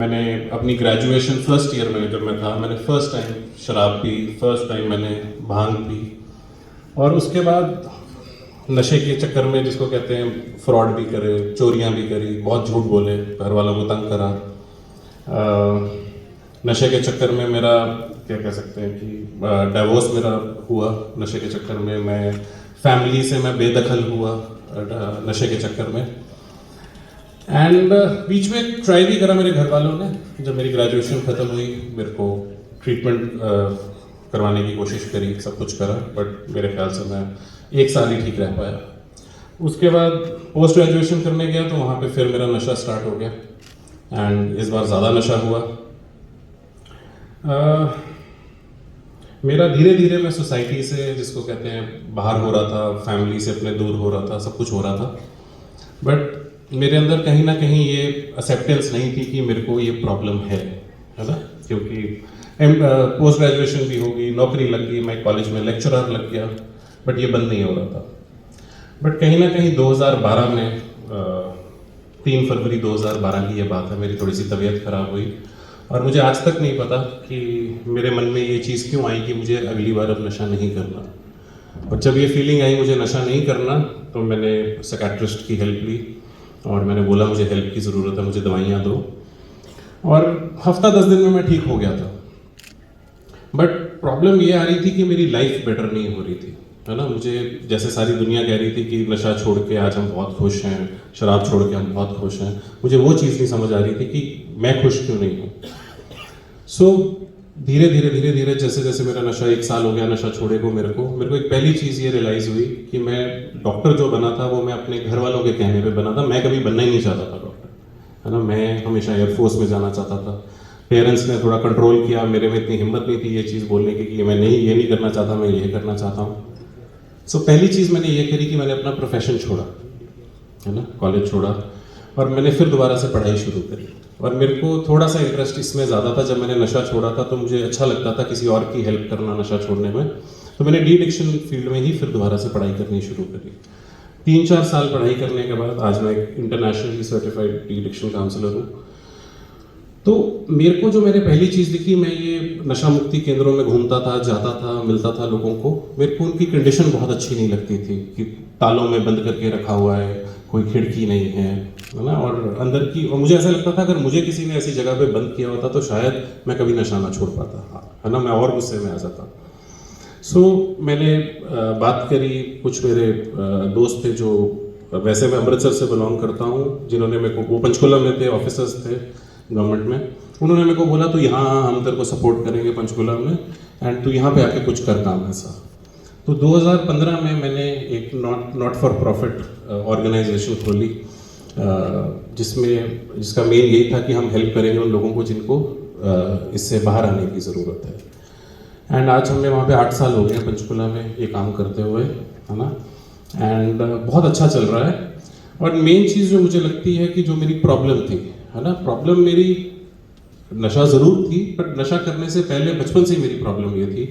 मैंने अपनी graduation first year में जब मैं था, मैंने फर्स्ट टाइम शराब पी, फर्स्ट टाइम मैंने भांग पी। और उसके बाद नशे के चक्कर में, जिसको कहते हैं फ्रॉड भी करे, चोरियां भी करी, बहुत झूठ बोले, घर वालों को तंग करा। नशे के चक्कर में मेरा, क्या कह सकते हैं कि डाइवोर्स मेरा हुआ। नशे के चक्कर में मैं फैमिली से मैं बेदखल हुआ नशे के चक्कर में। एंड बीच में ट्राई भी करा मेरे घर वालों ने। जब मेरी ग्रेजुएशन ख़त्म हुई, मेरे को ट्रीटमेंट करवाने की कोशिश करी, सब कुछ करा, बट मेरे ख्याल से मैं 1 साल ही ठीक रह पाया। उसके बाद पोस्ट ग्रेजुएशन करने गया तो वहाँ पे फिर मेरा नशा स्टार्ट हो गया। एंड इस बार ज़्यादा नशा हुआ। मेरा धीरे धीरे मैं सोसाइटी से, जिसको कहते हैं, बाहर हो रहा था, फैमिली से अपने दूर हो रहा था, सब कुछ हो रहा था। बट मेरे अंदर कहीं ना कहीं ये एक्सेप्टेंस नहीं थी कि मेरे को ये प्रॉब्लम है ना। क्योंकि पोस्ट ग्रेजुएशन भी होगी, नौकरी लग गई, मैं कॉलेज में लेक्चरर लग गया, बट ये बंद नहीं हो रहा था। बट कहीं ना कहीं 2012 में 3 फरवरी 2012 की ये बात है, मेरी थोड़ी सी तबीयत खराब हुई। और मुझे आज तक नहीं पता कि मेरे मन में ये चीज़ क्यों आई कि मुझे अगली बार अब नशा नहीं करना। और जब ये फीलिंग आई मुझे नशा नहीं करना, तो मैंने साइकियाट्रिस्ट की हेल्प ली और मैंने बोला मुझे हेल्प की ज़रूरत है, मुझे दवाइयाँ दो। और हफ्ता 10 दिन में मैं ठीक हो गया था। बट प्रॉब्लम ये आ रही थी कि मेरी लाइफ बेटर नहीं हो रही थी, है ना। मुझे, जैसे सारी दुनिया कह रही थी कि नशा छोड़ के आज हम बहुत खुश हैं, शराब छोड़ के हम बहुत खुश हैं, मुझे वो चीज़ नहीं समझ आ रही थी कि मैं खुश क्यों नहीं हूँ। सो धीरे धीरे जैसे जैसे मेरा नशा 1 साल हो गया नशा छोड़े को, मेरे को एक पहली चीज़ ये रियलाइज़ हुई कि मैं डॉक्टर जो बना था वो मैं अपने घर वालों के कहने पे बना था। मैं कभी बनना ही नहीं चाहता था डॉक्टर, है ना। मैं हमेशा एयरफोर्स में जाना चाहता था। पेरेंट्स ने थोड़ा कंट्रोल किया, मेरे में इतनी हिम्मत नहीं थी ये चीज़ बोलने की कि मैं नहीं, ये नहीं करना चाहता, मैं ये करना चाहता हूँ। सो पहली चीज़ मैंने ये करी कि मैंने अपना प्रोफेशन छोड़ा, है ना, कॉलेज छोड़ा, और मैंने फिर दोबारा से पढ़ाई शुरू करी। और मेरे को थोड़ा सा इंटरेस्ट इसमें ज़्यादा था। जब मैंने नशा छोड़ा था तो मुझे अच्छा लगता था किसी और की हेल्प करना नशा छोड़ने में, तो मैंने डी एडिक्शन फील्ड में ही फिर दोबारा से पढ़ाई करनी शुरू करी। 3-4 साल पढ़ाई करने के बाद आज मैं एक internationally certified de addiction counsellor हूँ। तो मेरे को जो मैंने पहली चीज़ दिखी, मैं ये नशा मुक्ति केंद्रों में घूमता था, जाता था, मिलता था लोगों को। मेरे को उनकी कंडीशन बहुत अच्छी नहीं लगती थी कि तालों में बंद करके रखा हुआ है, कोई खिड़की नहीं है ना, और अंदर की, और मुझे ऐसा लगता था अगर मुझे किसी ने ऐसी जगह पे बंद किया होता तो शायद मैं कभी नशा ना छोड़ पाता, है ना, मैं और गुस्से में आ जाता। सो मैंने बात करी, कुछ मेरे दोस्त थे जो, वैसे मैं अमृतसर से बिलोंग करता हूँ, जिन्होंने मेरे को, वो पंचकुला में थे, ऑफिसर्स थे गवर्नमेंट में, उन्होंने मेरे को बोला तो यहाँ हम तेरे को सपोर्ट करेंगे पंचकुला में, एंड तू यहाँ पे आके कुछ कर काम ऐसा। तो 2015 में मैंने एक नॉट फॉर प्रॉफिट ऑर्गेनाइजेशन खोली, जिसका मेन यही था कि हम हेल्प करेंगे उन लोगों को जिनको इससे बाहर आने की ज़रूरत है। एंड आज हमें वहाँ पे 8 साल हो गए हैं पंचकुला में ये काम करते हुए, है ना। एंड बहुत अच्छा चल रहा है। और मेन चीज़ जो मुझे लगती है कि जो मेरी प्रॉब्लम थी, है ना, प्रॉब्लम मेरी नशा ज़रूर थी, बट नशा करने से पहले बचपन से ही मेरी प्रॉब्लम ये थी,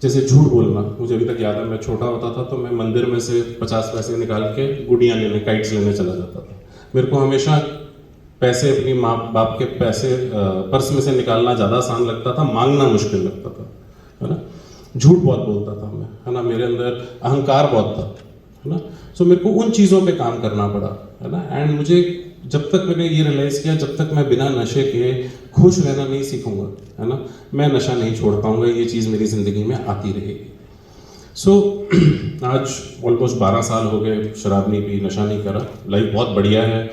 जैसे झूठ बोलना। मुझे अभी तक याद है, मैं छोटा होता था तो मैं मंदिर में से 50 पैसे निकाल के गुड़ियाँ लेने, काइट्स लेने चला जाता था। मेरे को हमेशा पैसे अपनी माँ बाप के पैसे पर्स में से निकालना ज़्यादा आसान लगता था, मांगना मुश्किल लगता था, है ना। झूठ बहुत बोलता था मैं, है ना, मेरे अंदर अहंकार बहुत था, है ना। सो मेरे को उन चीज़ों पे काम करना पड़ा, है ना। एंड मुझे, जब तक मैंने ये रियलाइज़ किया, जब तक मैं बिना नशे के खुश रहना नहीं सीखूंगा, है ना, मैं नशा नहीं छोड़ पाऊंगा, ये चीज़ मेरी ज़िंदगी में आती रहेगी। सो आज ऑलमोस्ट 12 साल हो गए शराब नहीं पी, नशा नहीं करा, लाइफ बहुत बढ़िया है।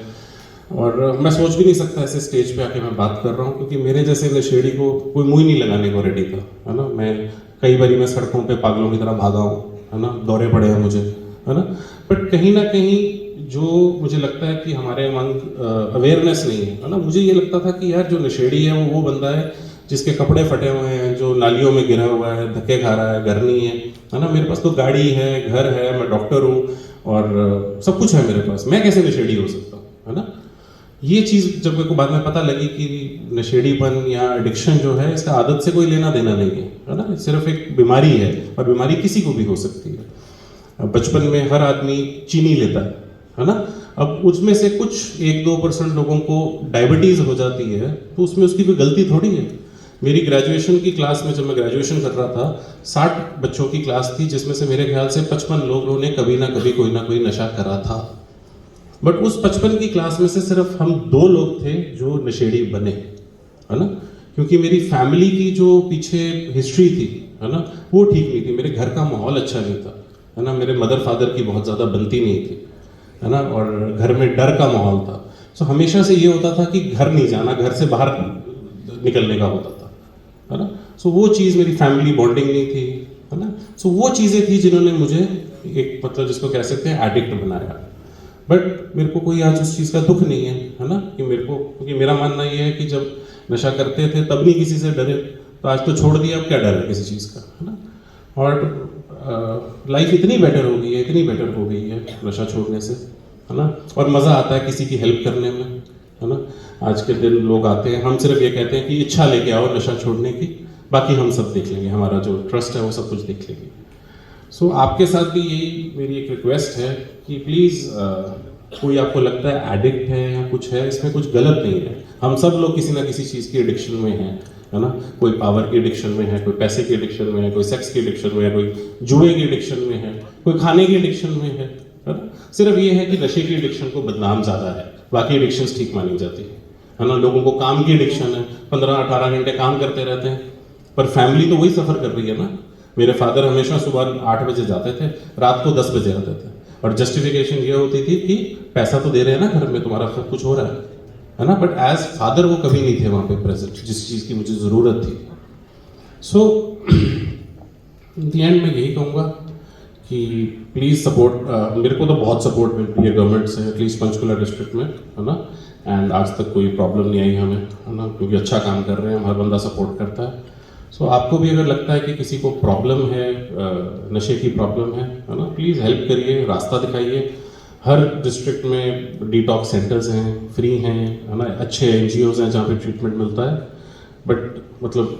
और मैं सोच भी नहीं सकता ऐसे स्टेज पे आके मैं बात कर रहा हूँ, क्योंकि मेरे जैसे नशेड़ी को कोई मुँह ही नहीं लगाने को रेडी था, है ना। मैं कई बारी मैं सड़कों पे पागलों की तरह भागा हूँ, है ना, दौरे पड़े हैं मुझे, है ना। बट कहीं ना कहीं जो मुझे लगता है कि हमारे अमंग अवेयरनेस नहीं है ना। मुझे ये लगता था कि यार जो नशेड़ी है वो बंदा है जिसके कपड़े फटे हुए हैं, जो नालियों में गिरा हुआ है, धक्के खा रहा है, घर नहीं है ना। मेरे पास तो गाड़ी है, घर है, मैं डॉक्टर हूँ और सब कुछ है मेरे पास, मैं कैसे नशेड़ी हो सकता हूँ, है ना। ये चीज़ जब मेरे को बाद में पता लगी कि नशेड़ीपन या एडिक्शन जो है, इसका आदत से कोई लेना देना नहीं है ना, सिर्फ एक बीमारी है, और बीमारी किसी को भी हो सकती है। बचपन में हर आदमी चीनी लेता है ना, अब उसमें से कुछ 1-2% लोगों को डायबिटीज़ हो जाती है, तो उसमें उसकी कोई गलती थोड़ी है। मेरी ग्रेजुएशन की क्लास में, जब मैं ग्रेजुएशन कर रहा था, 60 बच्चों की क्लास थी, जिसमें से मेरे ख्याल से 55 लोगों ने कभी ना कभी कोई ना कोई नशा करा था। बट उस 55 की क्लास में से सिर्फ हम 2 लोग थे जो नशेड़ी बने, है ना? क्योंकि मेरी फैमिली की जो पीछे हिस्ट्री थी, है ना, वो ठीक नहीं थी। मेरे घर का माहौल अच्छा नहीं था, है ना? मेरे मदर फादर की बहुत ज़्यादा बनती नहीं थी, है ना? और घर में डर का माहौल था। सो हमेशा से ये होता था कि घर नहीं जाना, घर से बाहर निकलने का होता था, है ना? सो वो चीज़, मेरी फैमिली बॉन्डिंग नहीं थी, है ना? सो वो चीज़ें थी जिन्होंने मुझे एक, मतलब जिसको कह सकते हैं, एडिक्ट बनाया। बट मेरे को कोई आज उस चीज़ का दुख नहीं है ना? कि मेरे को, क्योंकि मेरा मानना ये है कि जब नशा करते थे तब नहीं किसी से डरे, तो आज तो छोड़ दिया, अब क्या डर है किसी चीज़ का, है ना? और लाइफ इतनी बेटर हो गई है, इतनी बेटर हो गई है नशा छोड़ने से, है ना? और मज़ा आता है किसी की हेल्प करने में, है ना? आज के दिन लोग आते हैं, हम सिर्फ ये कहते हैं कि इच्छा लेके आओ नशा छोड़ने की, बाकी हम सब देख लेंगे, हमारा जो ट्रस्ट है वो सब कुछ देख लेंगे। सो आपके साथ भी यही मेरी एक रिक्वेस्ट है कि प्लीज़, कोई आपको लगता है एडिक्ट है या कुछ है, इसमें कुछ गलत नहीं है। हम सब लोग किसी ना किसी चीज़ की एडिक्शन में हैं, है ना? कोई पावर की एडिक्शन में है, कोई पैसे की एडिक्शन में है, कोई सेक्स की एडिक्शन में है, कोई जुए की एडिक्शन में है, कोई खाने की एडिक्शन में है ना? सिर्फ ये है कि नशे की एडिक्शन को बदनाम ज़्यादा है, बाकी एडिक्शंस ठीक मानी जाती है ना? लोगों को काम की एडिक्शन है, 15-18 घंटे काम करते रहते हैं, पर फैमिली तो वही सफ़र कर रही है ना? मेरे फादर हमेशा सुबह 8 बजे जाते थे, रात को 10 बजे आते थे, और जस्टिफिकेशन ये होती थी कि पैसा तो दे रहे हैं ना घर में, तुम्हारा सब कुछ हो रहा है ना? बट एज फादर वो कभी नहीं थे वहाँ पे प्रेजेंट, जिस चीज़ की मुझे ज़रूरत थी। सो इन दी एंड मैं यही कहूँगा कि प्लीज़ सपोर्ट, मेरे को तो बहुत सपोर्ट मिलती है गवर्नमेंट से, एटलीस्ट पंचकुला डिस्ट्रिक्ट में, है ना? एंड आज तक कोई प्रॉब्लम नहीं आई हमें, है ना? क्योंकि अच्छा काम कर रहे हैं, हर बंदा सपोर्ट करता है। सो आपको भी अगर लगता है कि किसी को प्रॉब्लम है, नशे की प्रॉब्लम है ना, प्लीज़ हेल्प करिए, रास्ता दिखाइए। हर डिस्ट्रिक्ट में डिटॉक्स सेंटर्स हैं, फ्री हैं, है ना? अच्छे NGOs हैं जहाँ पे ट्रीटमेंट मिलता है। बट मतलब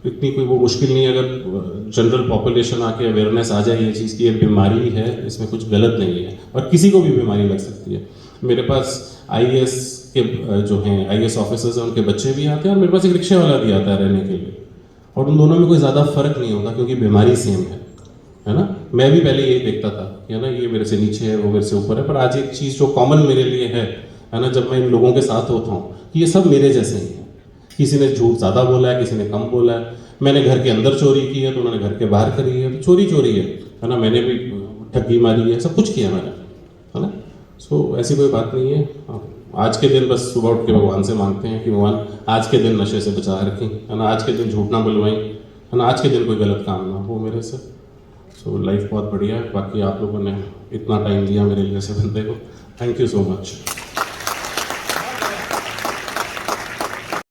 इतनी कोई वो मुश्किल नहीं है, अगर जनरल पॉपुलेशन आके अवेयरनेस आ जाए ये चीज़ की ये बीमारी है, इसमें कुछ गलत नहीं है, और किसी को भी बीमारी लग सकती है। मेरे पास IAS के जो हैं IAS ऑफिसर्स हैं, उनके बच्चे भी आते हैं, और मेरे पास एक रिक्शे वाला भी आता है रहने के लिए, और उन दोनों में कोई ज़्यादा फर्क नहीं होता क्योंकि बीमारी सेम है ना? मैं भी पहले यही देखता था, है ना, ये मेरे से नीचे है, वो मेरे से ऊपर है, पर आज एक चीज़ जो कॉमन मेरे लिए है ना, जब मैं इन लोगों के साथ होता हूँ, कि ये सब मेरे जैसे ही हैं। किसी ने झूठ ज़्यादा बोला है, किसी ने कम बोला है, मैंने घर के अंदर चोरी की है तो उन्होंने घर के बाहर करी है, तो चोरी चोरी है ना? मैंने भी ठगी मारी है, सब कुछ किया मैंने, है ना? सो ऐसी कोई बात नहीं है। आज के दिन बस सुबह उठ के भगवान से मांगते हैं कि भगवान आज के दिन नशे से बचा रखें, है ना? आज के दिन झूठ ना बुलवाएं, है ना? आज के दिन कोई गलत काम ना हो मेरे से। सो लाइफ बहुत बढ़िया है। बाकी आप लोगों ने इतना टाइम दिया मेरे लिए, ऐसे बंदे को, थैंक यू सो मच।